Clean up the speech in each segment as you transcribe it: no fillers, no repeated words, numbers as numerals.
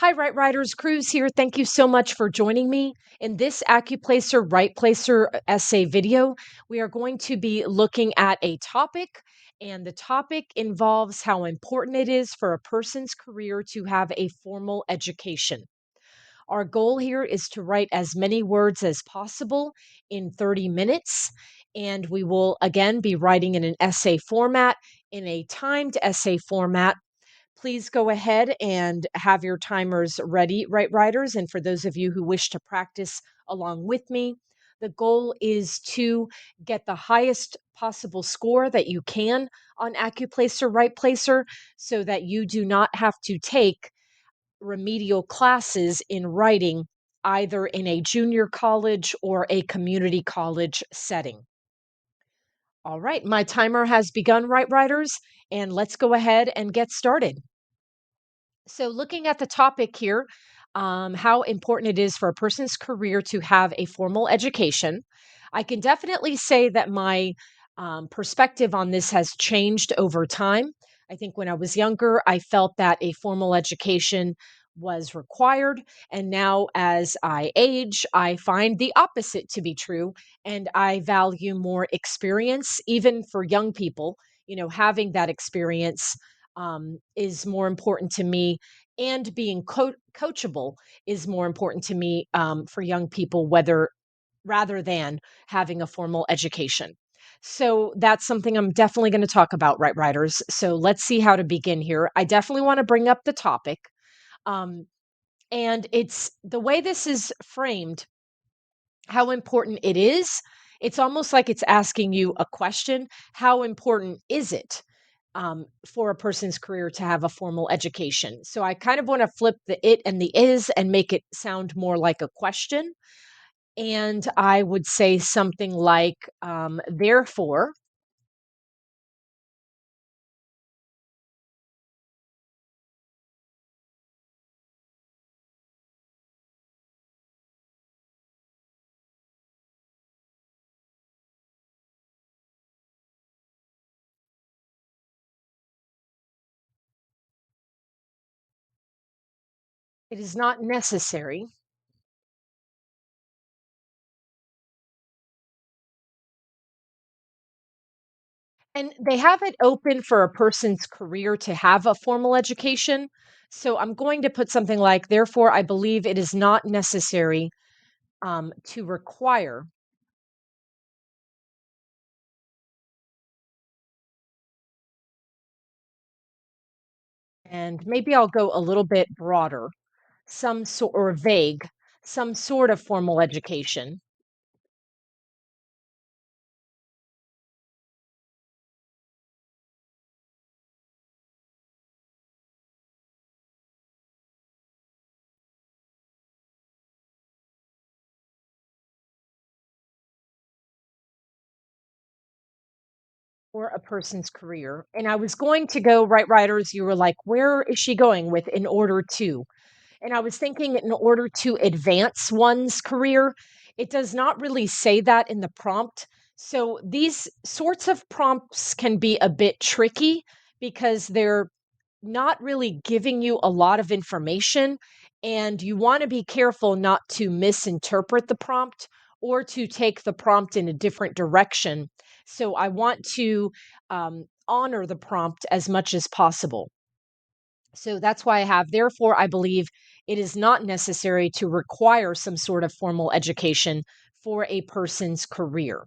Hi, Right Writers. Cruz here. Thank you so much for joining me. In this Accuplacer Writeplacer essay video, we are going to be looking at a topic, and the topic involves how important it is for a person's career to have a formal education. Our goal here is to write as many words as possible in 30 minutes, and we will again be writing in an essay format, in a timed essay format. Please go ahead and have your timers ready, right, writers? And for those of you who wish to practice along with me, the goal is to get the highest possible score that you can on Accuplacer Right Placer so that you do not have to take remedial classes in writing either in a junior college or a community college setting. All right, my timer has begun, right, writers? And let's go ahead and get started. So, looking at the topic here, how important it is for a person's career to have a formal education, I can definitely say that my perspective on this has changed over time. I think when I was younger, I felt that a formal education was required. And now, as I age, I find the opposite to be true. And I value more experience, even for young people. Having that experience is more important to me, and being coachable is more important to me for young people, whether rather than having a formal education. So that's something I'm definitely going to talk about, right, writers? So let's see how to begin here. I definitely want to bring up the topic. Um, and it's the way this is framed, how important it is. It's almost like it's asking you a question. How important is it for a person's career to have a formal education? So I kind of want to flip the it and the is and make it sound more like a question. And I would say something like, therefore, it is not necessary. And they have it open for a person's career to have a formal education. So I'm going to put something like, therefore, I believe it is not necessary to require. And maybe I'll go a little bit broader, some sort or vague, some sort of formal education, for a person's career. And I was going to go, right, writers, you were like, where is she going with in order to? And I was thinking, in order to advance one's career, it does not really say that in the prompt. So these sorts of prompts can be a bit tricky because they're not really giving you a lot of information. And you want to be careful not to misinterpret the prompt or to take the prompt in a different direction. So I want to honor the prompt as much as possible. So that's why I have, therefore, I believe it is not necessary to require some sort of formal education for a person's career.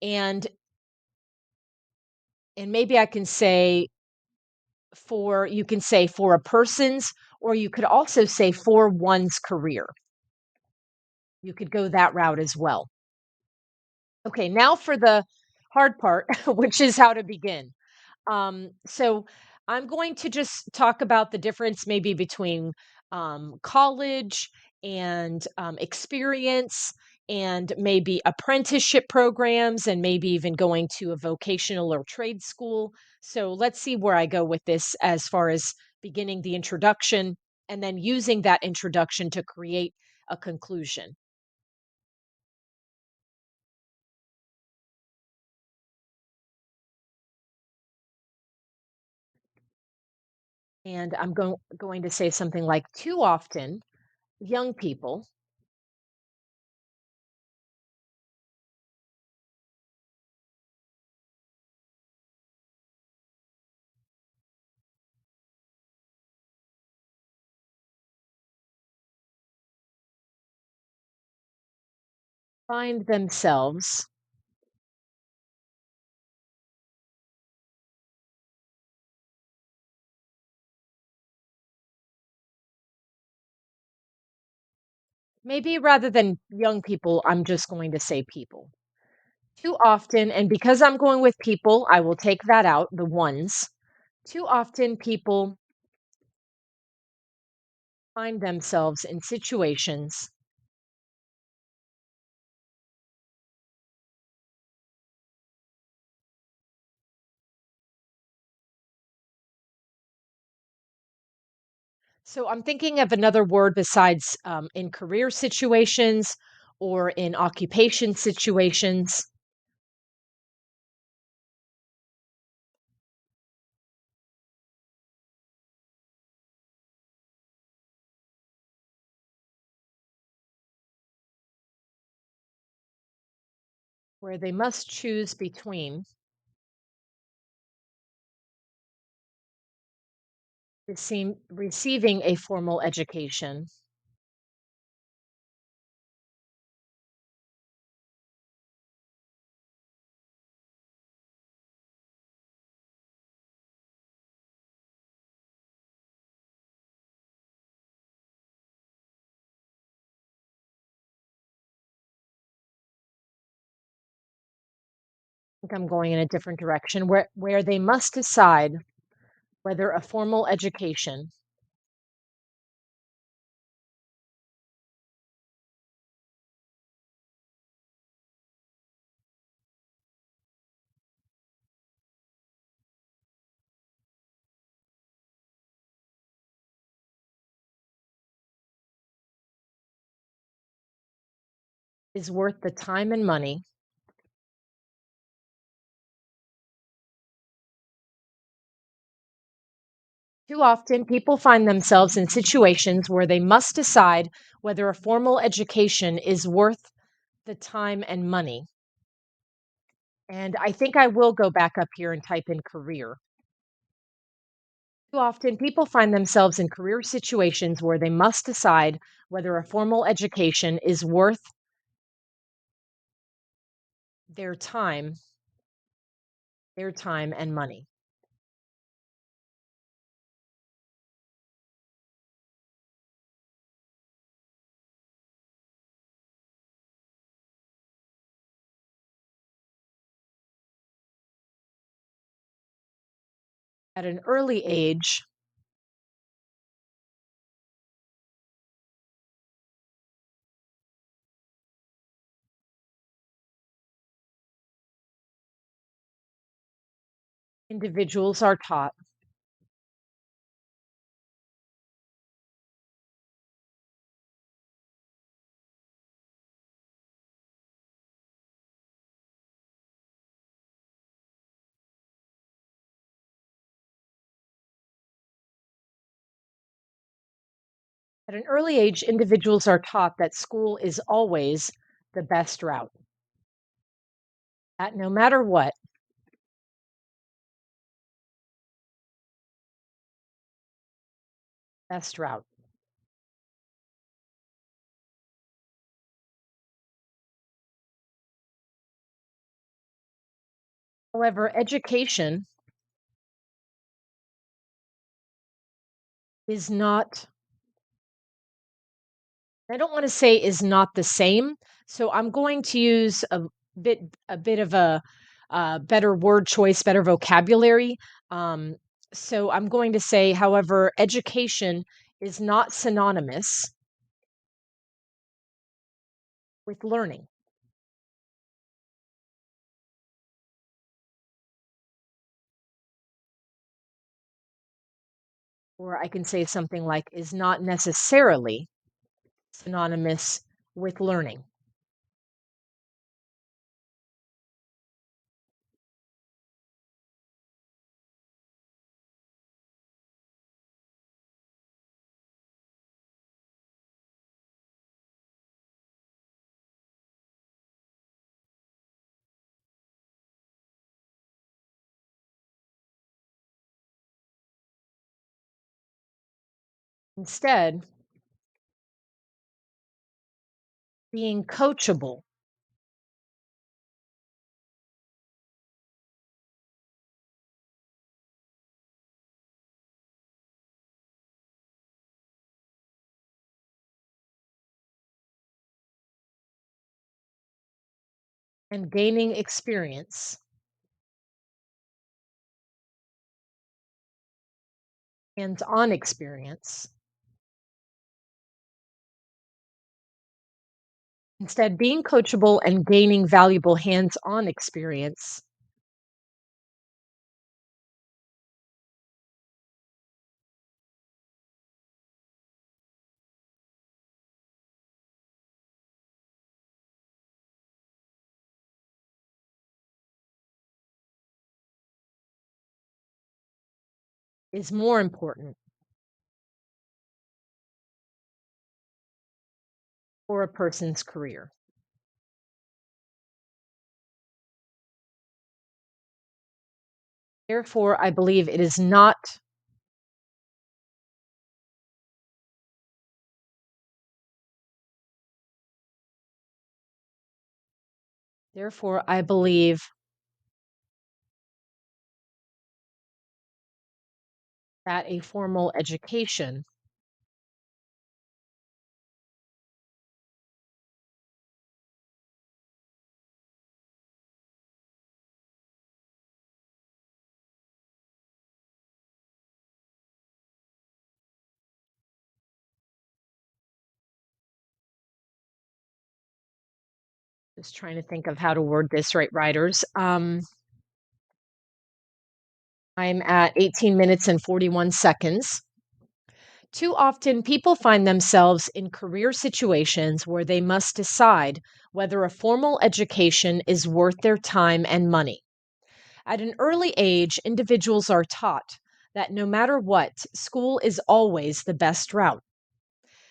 And and maybe I can say, for you can say for a person's, or you could also say for one's career. You could go that route as well. Okay, now for the hard part, which is how to begin. So I'm going to just talk about the difference maybe between college and experience, and maybe apprenticeship programs, and maybe even going to a vocational or trade school. So let's see where I go with this as far as beginning the introduction and then using that introduction to create a conclusion. And I'm going to say something like, too often, young people find themselves maybe rather than young people, I'm just going to say people. Too often, and because I'm going with people, I will take that out, the ones. Too often, people find themselves in situations. So I'm thinking of another word besides in career situations or in occupation situations where they must choose between receiving a formal education. I think I'm going in a different direction where they must decide whether a formal education is worth the time and money. Too often, people find themselves in situations where they must decide whether a formal education is worth the time and money. And I think I will go back up here and type in career. Too often, people find themselves in career situations where they must decide whether a formal education is worth their time, their time and money. At an early age, individuals are taught. At an early age, individuals are taught that school is always the best route. That no matter what, best route. However, education is not, I don't want to say is not the same. So I'm going to use bit a bit of a better word choice, better vocabulary. Um, so I'm going to say, however, education is not synonymous with learning. Or I can say something like is not necessarily synonymous with learning. Instead, being coachable and gaining experience, hands on experience. Instead, being coachable and gaining valuable hands on experience is more important for a person's career. Therefore, I believe it is not, therefore, I believe that a formal education just trying to think of how to word this right, writers. I'm at 18 minutes and 41 seconds. Too often, people find themselves in career situations where they must decide whether a formal education is worth their time and money. At an early age, individuals are taught that no matter what, school is always the best route.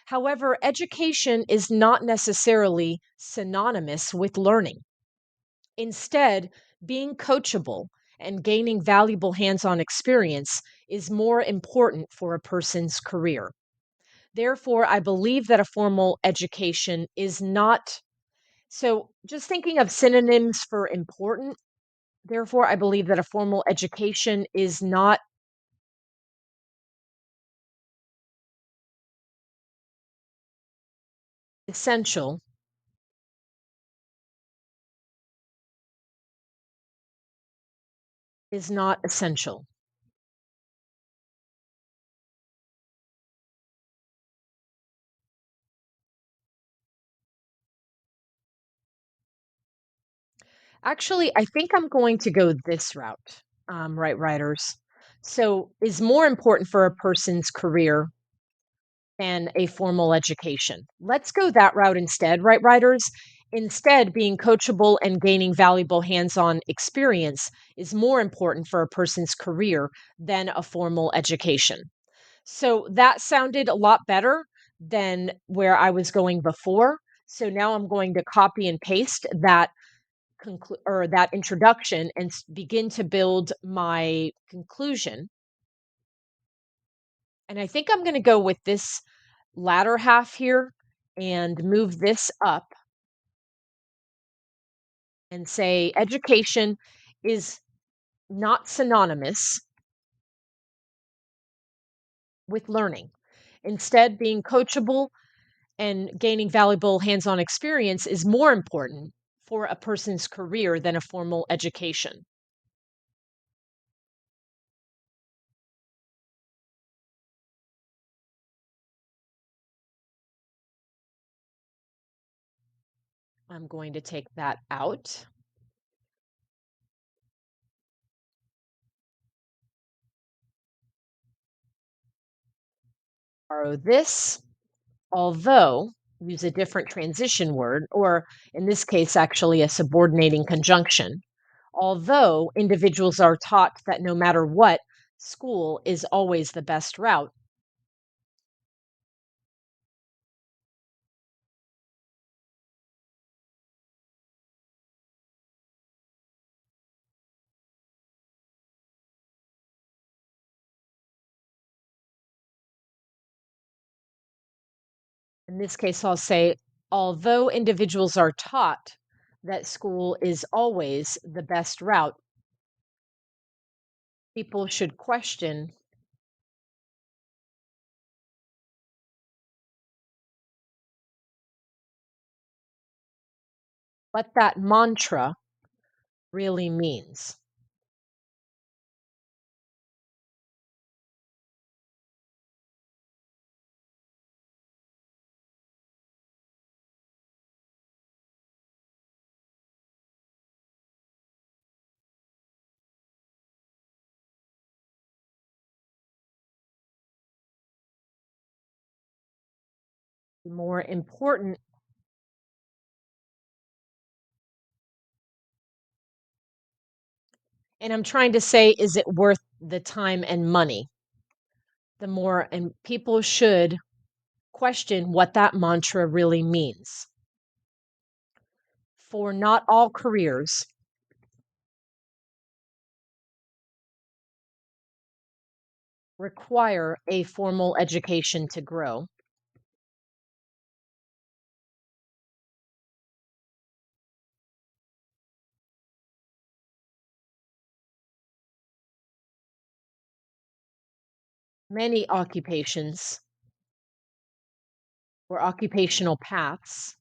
However, education is not necessarily synonymous with learning. Instead, being coachable and gaining valuable hands on experience is more important for a person's career. Therefore, I believe that a formal education is not. So, just thinking of synonyms for important, therefore, I believe that a formal education is not essential, is not essential. Actually, I think I'm going to go this route, right, writers. So, is more important for a person's career than a formal education. Let's go that route instead, right, writers? Instead, being coachable and gaining valuable hands on experience is more important for a person's career than a formal education. So that sounded a lot better than where I was going before. So now I'm going to copy and paste that or that introduction and begin to build my conclusion. And I think I'm going to go with this latter half here and move this up and say education is not synonymous with learning. Instead, being coachable and gaining valuable hands on experience is more important for a person's career than a formal education. I'm going to take that out. Borrow this, although use a different transition word, or in this case, actually a subordinating conjunction. Although individuals are taught that no matter what, school is always the best route. In this case, I'll say, although individuals are taught that school is always the best route, people should question what that mantra really means. More important, and I'm trying to say, is it worth the time and money? The more, and people should question what that mantra really means. For not all careers require a formal education to grow. Many occupations or occupational paths,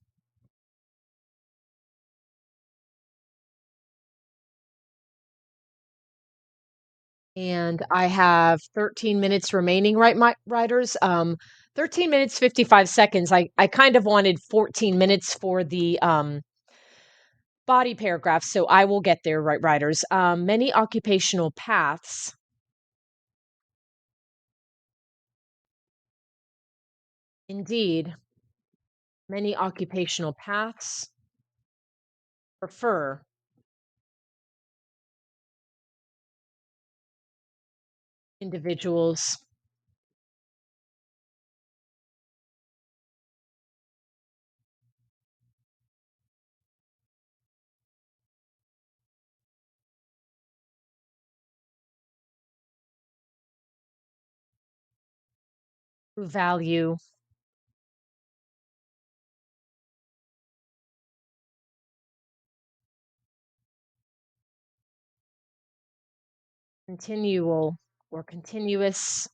and I have 13 minutes remaining, right, my writers? 13 minutes, 55 seconds. I kind of wanted 14 minutes for the body paragraph, so I will get there, right, writers. Many occupational paths, indeed, many occupational paths prefer individuals who value continual or continuous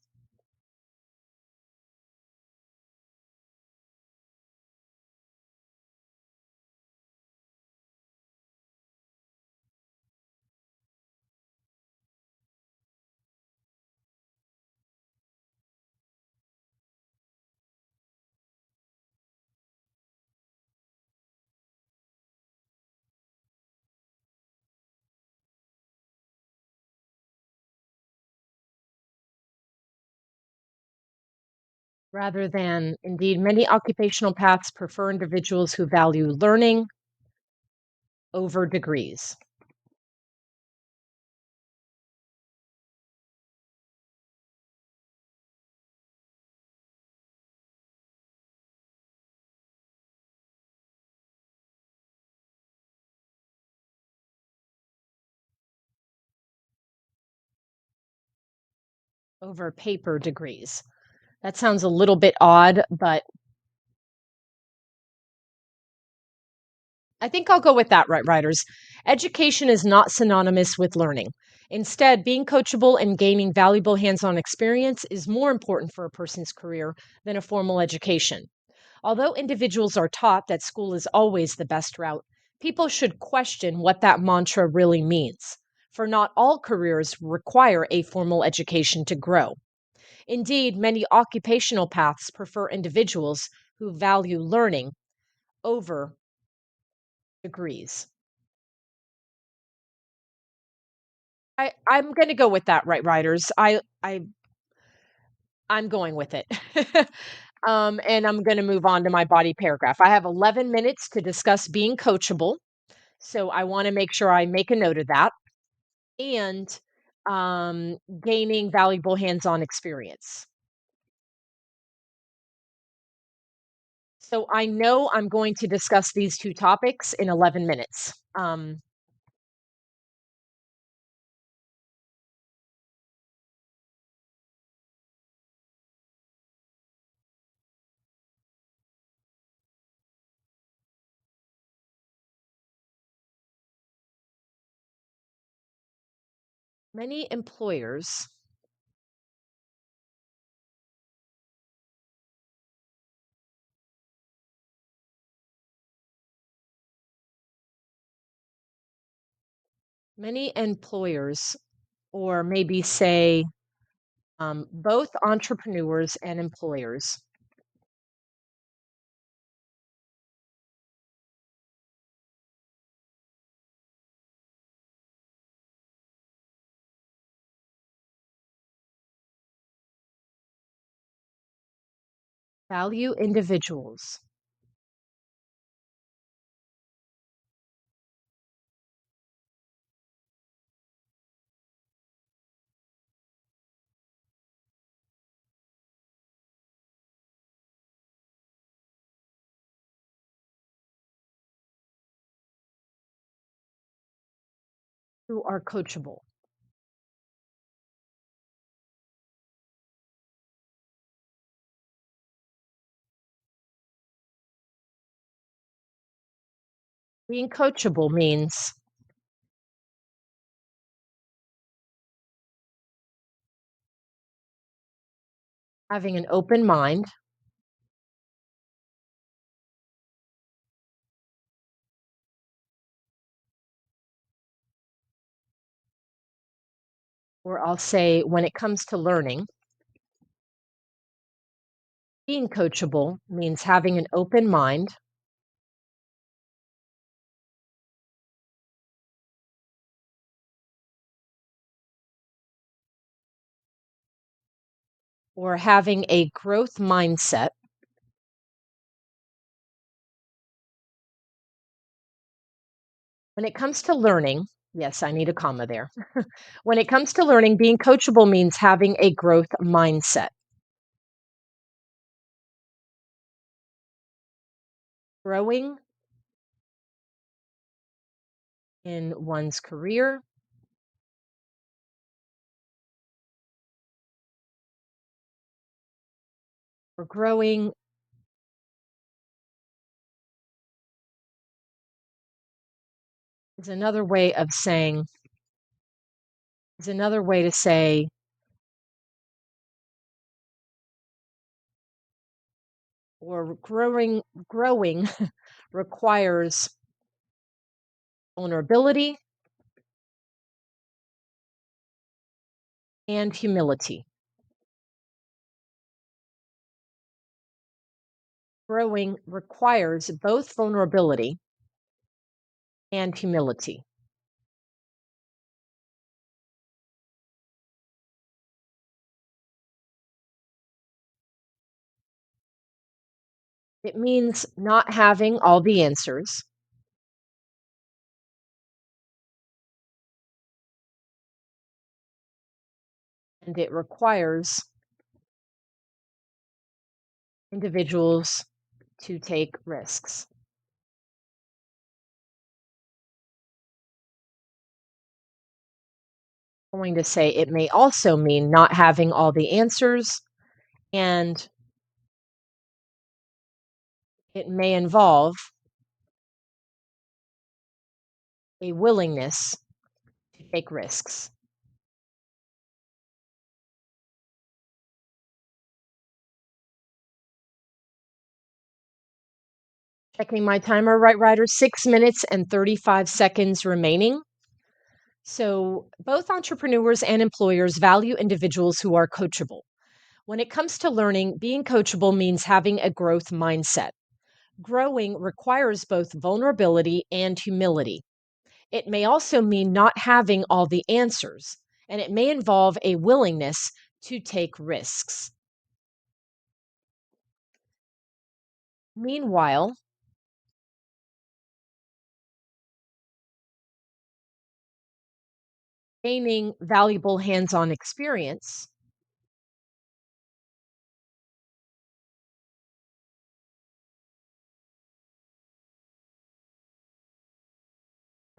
rather than, indeed, many occupational paths prefer individuals who value learning over degrees. Over paper degrees. That sounds a little bit odd, but I think I'll go with that, right, writers. Education is not synonymous with learning. Instead, being coachable and gaining valuable hands on experience is more important for a person's career than a formal education. Although individuals are taught that school is always the best route, people should question what that mantra really means. For not all careers require a formal education to grow. Indeed, many occupational paths prefer individuals who value learning over degrees. I'm going to go with that, right, writers. I'm going with it. And I'm going to move on to my body paragraph. I have 11 minutes to discuss being coachable, so I want to make sure I make a note of that, and gaining valuable hands-on experience. So I know I'm going to discuss these two topics in 11 minutes. Many employers many employers, or maybe say both entrepreneurs and employers, value individuals who are coachable. Being coachable means having an open mind, or I'll say when it comes to learning, being coachable means having an open mind, or having a growth mindset. When it comes to learning, yes, I need a comma there. When it comes to learning, being coachable means having a growth mindset, growing in one's career, or growing is another way of saying, is another way to say, or growing requires vulnerability and humility. Growing requires both vulnerability and humility. It means not having all the answers, and it requires individuals to take risks. I'm going to say it may also mean not having all the answers, and it may involve a willingness to take risks. Checking my timer, right, Ryder, 6 minutes and 35 seconds remaining. So, both entrepreneurs and employers value individuals who are coachable. When it comes to learning, being coachable means having a growth mindset. Growing requires both vulnerability and humility. It may also mean not having all the answers, and it may involve a willingness to take risks. Meanwhile, gaining valuable hands on experience,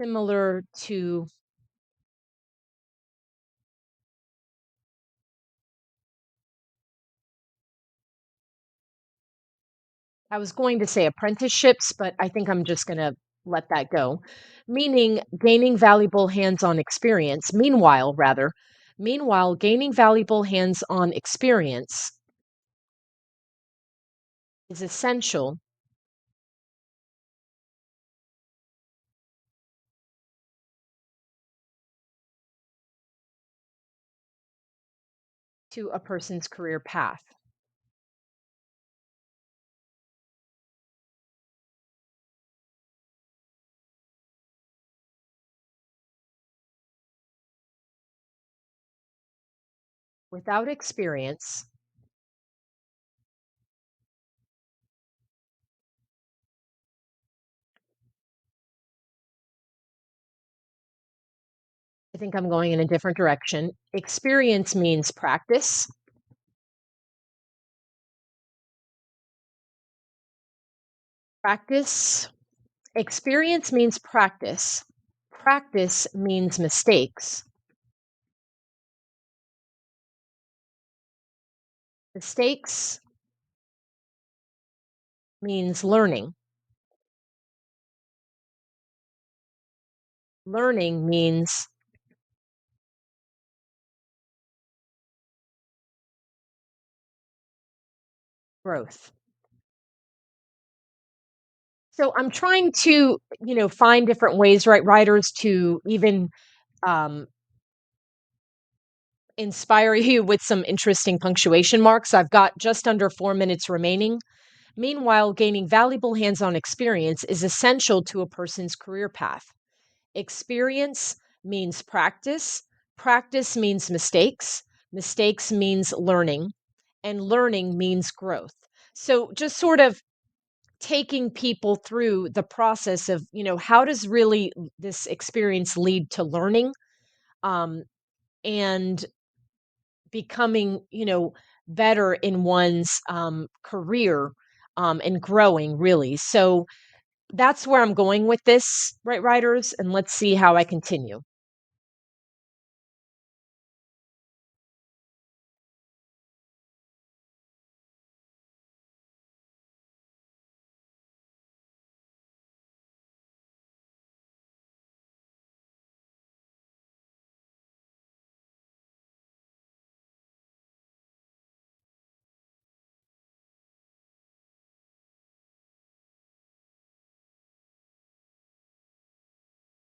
similar to, I was going to say apprenticeships, but I think I'm just going to let that go, meaning gaining valuable hands-on experience. Meanwhile, gaining valuable hands-on experience is essential to a person's career path. Without experience, I think I'm going in a different direction. Experience means practice. Practice, experience means practice. Practice means mistakes. Mistakes means learning. Learning means growth. So I'm trying to, find different ways, right, writers, to even um, inspire you with some interesting punctuation marks. I've got just under 4 minutes remaining. Meanwhile, gaining valuable hands on experience is essential to a person's career path. Experience means practice. Practice means mistakes. Mistakes means learning. And learning means growth. So just sort of taking people through the process of, how does really this experience lead to learning, um, and becoming, better in one's career, and growing really. So that's where I'm going with this, right, writers? And let's see how I continue.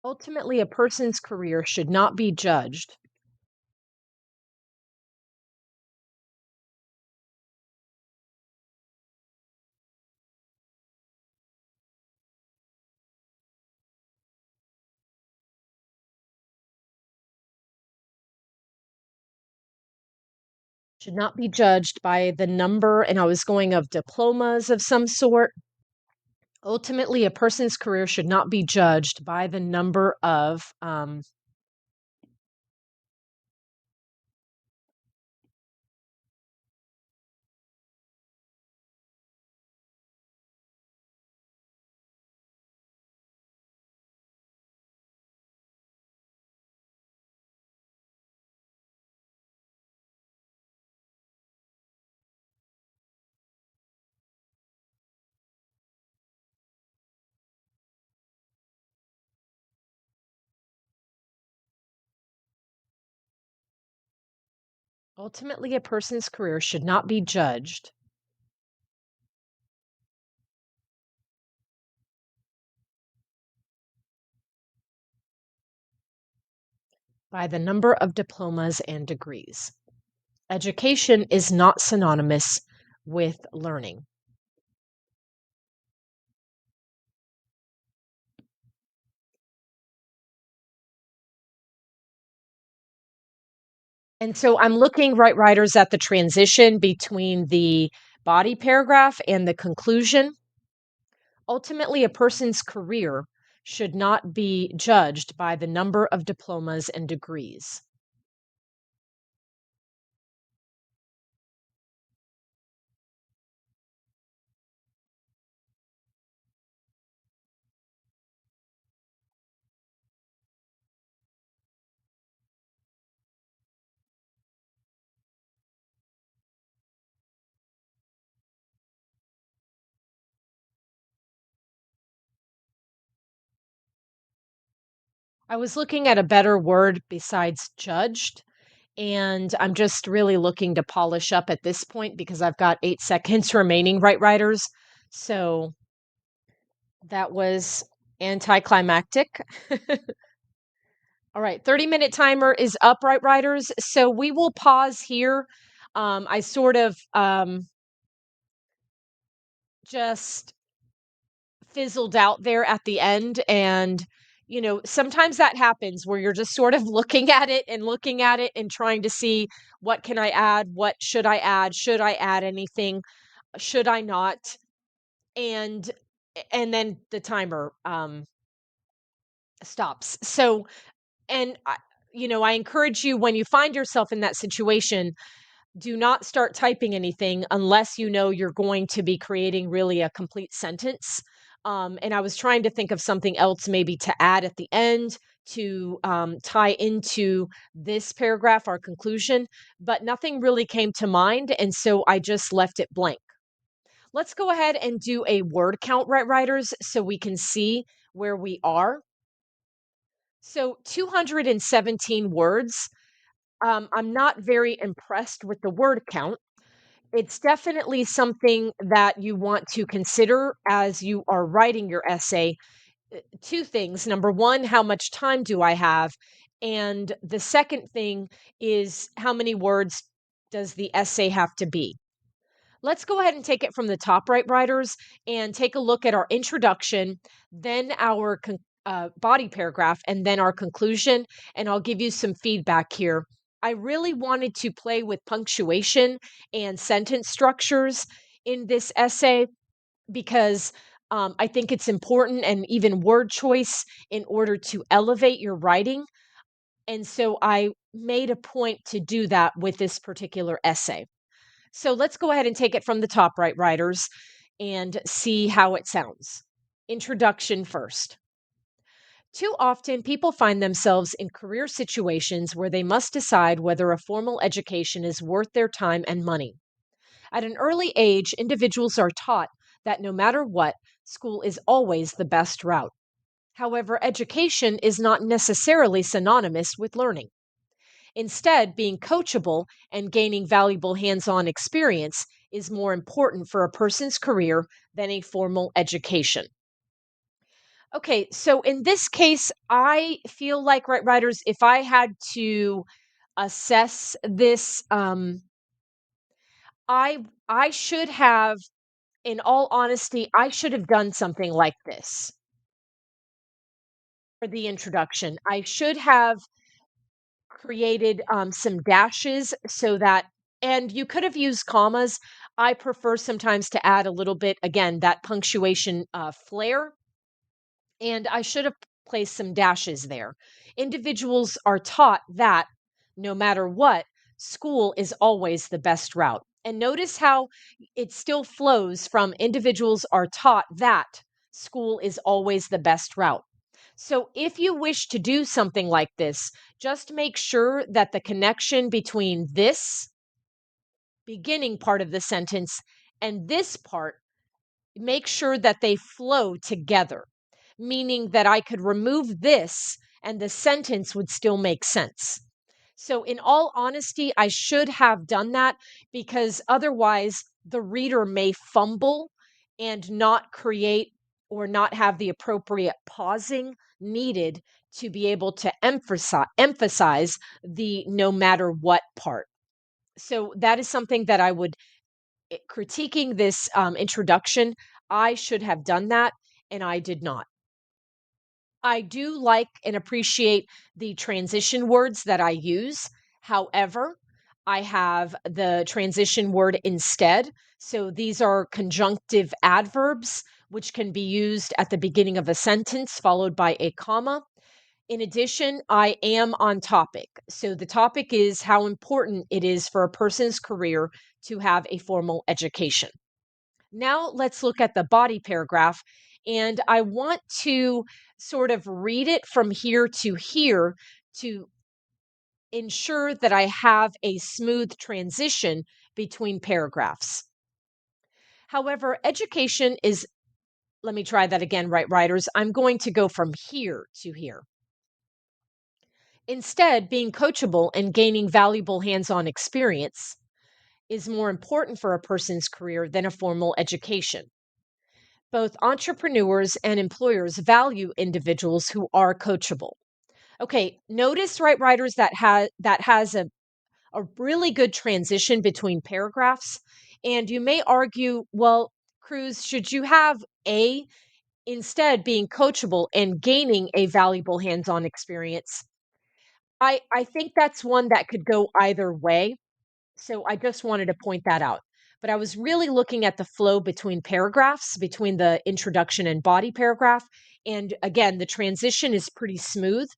Ultimately, a person's career should not be judged by the number, and I was going of diplomas of some sort. Ultimately, a person's career should not be judged by the number of ultimately, a person's career should not be judged by the number of diplomas and degrees. Education is not synonymous with learning. And so I'm looking, right, writers, at the transition between the body paragraph and the conclusion. Ultimately, a person's career should not be judged by the number of diplomas and degrees. I was looking at a better word besides judged, and I'm just really looking to polish up at this point because I've got 8 seconds remaining, right, writers? So that was anticlimactic. All right, 30-minute timer is up, right, writers? So we will pause here. I sort of just fizzled out there at the end. And, sometimes that happens where you're just sort of looking at it and looking at it and trying to see what can I add? What should I add? Should I add anything? Should I not? And and then the timer stops. So, and I encourage you when you find yourself in that situation, do not start typing anything unless you know you're going to be creating really a complete sentence. And I was trying to think of something else maybe to add at the end to tie into this paragraph, our conclusion, but nothing really came to mind. And so I just left it blank. Let's go ahead and do a word count, right, writers, so we can see where we are. So 217 words. I'm not very impressed with the word count. It's definitely something that you want to consider as you are writing your essay. Two things. Number one, how much time do I have? And the second thing is how many words does the essay have to be? Let's go ahead and take it from the top, right, writers, and take a look at our introduction, then our body paragraph, and then our conclusion. And I'll give you some feedback here. I really wanted to play with punctuation and sentence structures in this essay because I think it's important, and even word choice in order to elevate your writing. And so I made a point to do that with this particular essay. So let's go ahead and take it from the top, right, writers, and see how it sounds. Introduction first. Too often, people find themselves in career situations where they must decide whether a formal education is worth their time and money. At an early age, individuals are taught that no matter what, school is always the best route. However, education is not necessarily synonymous with learning. Instead, being coachable and gaining valuable hands on experience is more important for a person's career than a formal education. Okay, so in this case, I feel like, right, writers, if I had to assess this, I should have, in all honesty, I should have done something like this for the introduction. I should have created some dashes so that, and you could have used commas. I prefer sometimes to add a little bit, again, that punctuation flair, and I should have placed some dashes there. Individuals are taught that no matter what, school is always the best route. And notice how it still flows from individuals are taught that school is always the best route. So if you wish to do something like this, just make sure that the connection between this beginning part of the sentence and this part, make sure that they flow together, meaning that I could remove this and the sentence would still make sense. So, in all honesty, I should have done that because otherwise the reader may fumble and not create or not have the appropriate pausing needed to be able to emphasize the no matter what part. So, that is something that I would critiquing this introduction. I should have done that, and I did not. I do like and appreciate the transition words that I use. However, I have the transition word instead. So these are conjunctive adverbs, which can be used at the beginning of a sentence followed by a comma. In addition, I am on topic. So the topic is how important it is for a person's career to have a formal education. Now let's look at the body paragraph. And I want to sort of read it from here to here to ensure that I have a smooth transition between paragraphs. However, education is, let me try that again, right, writers. I'm going to go from here to here. Instead, being coachable and gaining valuable hands on experience is more important for a person's career than a formal education. Both entrepreneurs and employers value individuals who are coachable. Okay, notice right writers that has a really good transition between paragraphs. And you may argue, well, Cruz, should you have A instead being coachable and gaining a valuable hands-on experience? I think that's one that could go either way. So I just wanted to point that out. But I was really looking at the flow between paragraphs, between the introduction and body paragraph. And again, the transition is pretty smooth.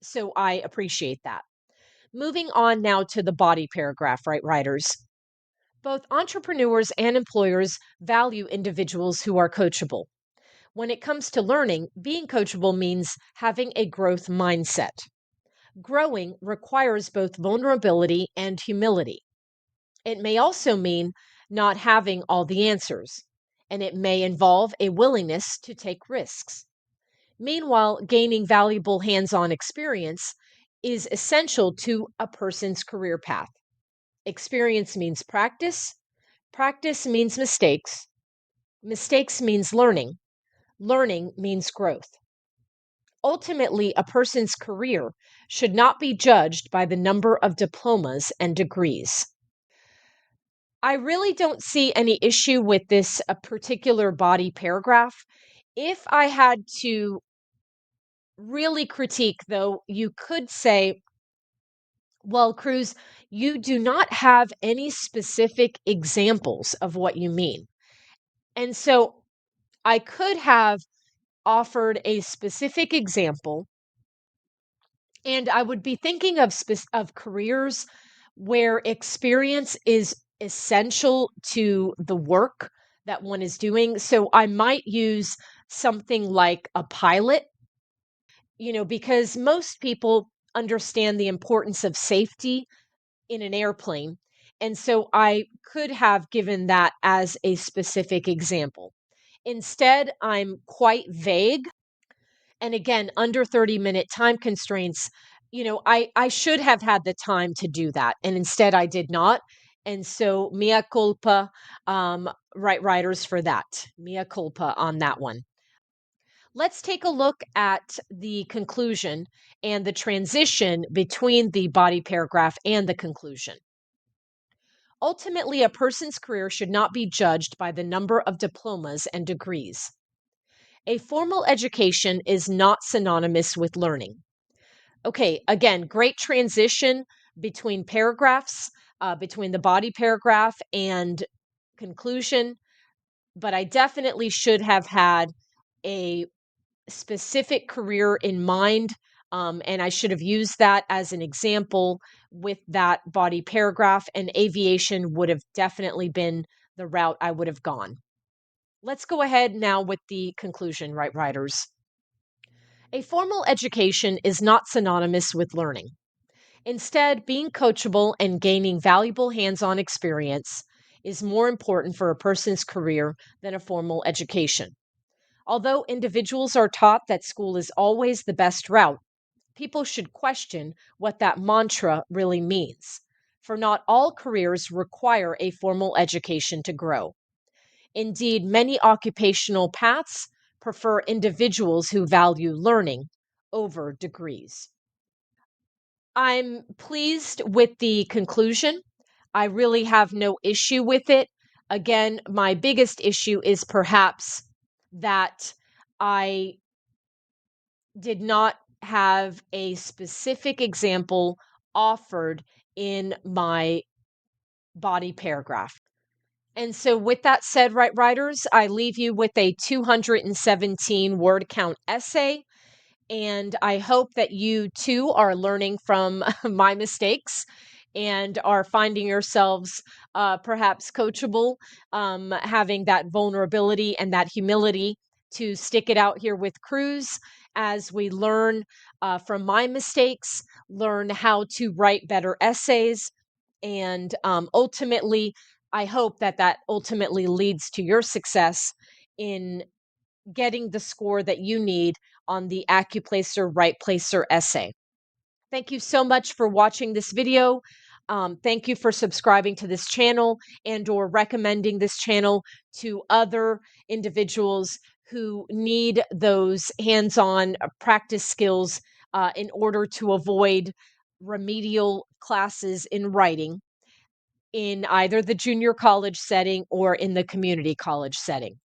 So I appreciate that. Moving on now to the body paragraph, right, writers? Both entrepreneurs and employers value individuals who are coachable. When it comes to learning, being coachable means having a growth mindset. Growing requires both vulnerability and humility. It may also mean not having all the answers, and it may involve a willingness to take risks. Meanwhile, gaining valuable hands on experience is essential to a person's career path. Experience means practice, practice means mistakes, mistakes means learning, learning means growth. Ultimately, a person's career should not be judged by the number of diplomas and degrees. I really don't see any issue with this particular body paragraph. If I had to really critique, though, you could say, well, Cruz, you do not have any specific examples of what you mean. And so I could have offered a specific example, and I would be thinking of of careers where experience is essential to the work that one is doing. So I might use something like a pilot, because most people understand the importance of safety in an airplane. And so I could have given that as a specific example. Instead, I'm quite vague. And again, under 30-minute time constraints, I should have had the time to do that. And instead, I did not. And so, mea culpa, right writers for that. Mea culpa on that one. Let's take a look at the conclusion and the transition between the body paragraph and the conclusion. Ultimately, a person's career should not be judged by the number of diplomas and degrees. A formal education is not synonymous with learning. Okay, again, great transition between paragraphs, between the body paragraph and conclusion, but I definitely should have had a specific career in mind. And I should have used that as an example with that body paragraph, and aviation would have definitely been the route I would have gone. Let's go ahead now with the conclusion, right, writers? A formal education is not synonymous with learning. Instead, being coachable and gaining valuable hands on experience is more important for a person's career than a formal education. Although individuals are taught that school is always the best route, people should question what that mantra really means. For not all careers require a formal education to grow. Indeed, many occupational paths prefer individuals who value learning over degrees. I'm pleased with the conclusion. I really have no issue with it. Again, my biggest issue is perhaps that I did not have a specific example offered in my body paragraph. And so, with that said, right writers, I leave you with a 217 word count essay. And I hope that you too are learning from my mistakes and are finding yourselves perhaps coachable, having that vulnerability and that humility to stick it out here with Cruz as we learn from my mistakes, learn how to write better essays, and ultimately, I hope that that ultimately leads to your success in getting the score that you need on the Accuplacer Writeplacer essay. Thank you so much for watching this video. Thank you for subscribing to this channel and or recommending this channel to other individuals who need those hands-on practice skills in order to avoid remedial classes in writing in either the junior college setting or in the community college setting.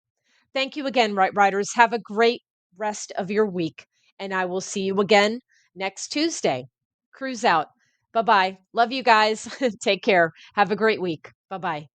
Thank you again, writers. Have a great rest of your week, and I will see you again next Tuesday. Cruise out. Bye bye. Love you guys. Take care. Have a great week. Bye bye.